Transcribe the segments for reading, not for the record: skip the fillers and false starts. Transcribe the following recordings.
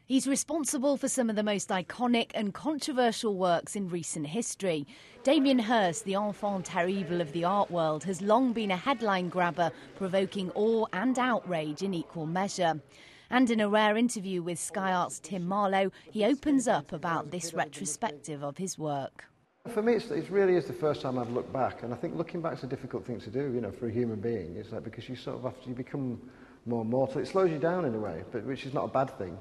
He's responsible for some of the most iconic and controversial works in recent history. Damien Hirst, the enfant terrible of the art world, has long been a headline grabber, provoking awe and outrage in equal measure. And in a rare interview with Sky Art's Tim Marlowe, he opens up about this retrospective of his work. For me, it really is the first time I've looked back, and I think looking back is a difficult thing to do, you know, for a human being. It's like because you sort of after you become more mortal, it slows you down in a way, but which is not a bad thing.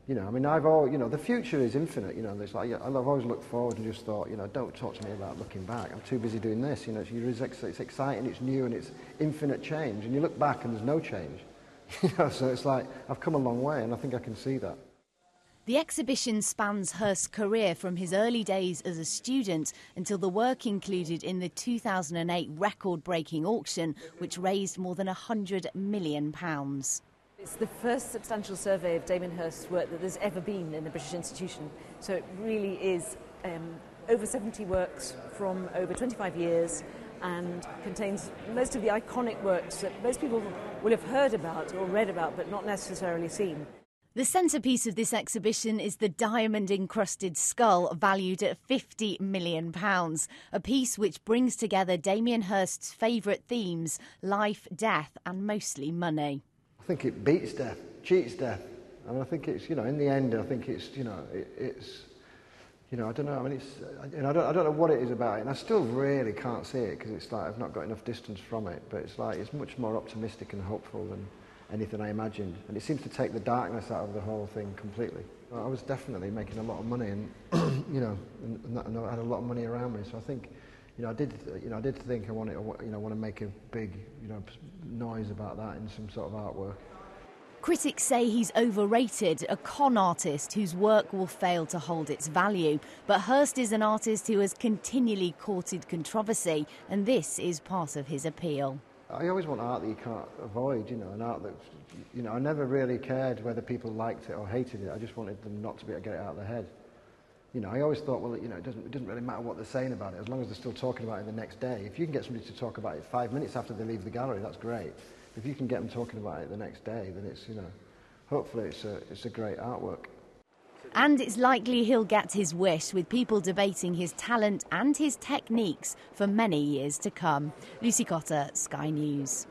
You know, I mean, I've always, you know, the future is infinite. You know, there's like I've always looked forward and just thought, you know, don't talk to me about looking back. I'm too busy doing this. You know, it's exciting, it's new, and it's infinite change. And you look back and there's no change. You know, so it's like I've come a long way, and I think I can see that. The exhibition spans Hirst's career from his early days as a student until the work included in the 2008 record-breaking auction, which raised more than £100 million. It's the first substantial survey of Damien Hirst's work that there's ever been in the British institution. So it really is over 70 works from over 25 years and contains most of the iconic works that most people will have heard about or read about but not necessarily seen. The centrepiece of this exhibition is the diamond-encrusted skull valued at £50 million, a piece which brings together Damien Hirst's favourite themes, life, death and mostly money. I think it beats death, cheats death. I mean, I think it's, you know, in the end, I think it's, you know, it's, you know, I don't know. I mean, it's, you know, I don't know what it is about it, and I still really can't see it because it's like I've not got enough distance from it. But it's like it's much more optimistic and hopeful than anything I imagined, and it seems to take the darkness out of the whole thing completely. I was definitely making a lot of money, and you know, and I had a lot of money around me. So I think, you know, I did think I wanted, you know, want to make a big, you know, noise about that in some sort of artwork. Critics say he's overrated, a con artist whose work will fail to hold its value. But Hirst is an artist who has continually courted controversy, and this is part of his appeal. I always want art that you can't avoid, you know, an art that, you know, I never really cared whether people liked it or hated it. I just wanted them not to be able to get it out of their head. You know, I always thought, well, you know, it doesn't really matter what they're saying about it, as long as they're still talking about it the next day. If you can get somebody to talk about it 5 minutes after they leave the gallery, that's great. If you can get them talking about it the next day, then it's, you know, hopefully it's a great artwork. And it's likely he'll get his wish, with people debating his talent and his techniques for many years to come. Lucy Cotter, Sky News.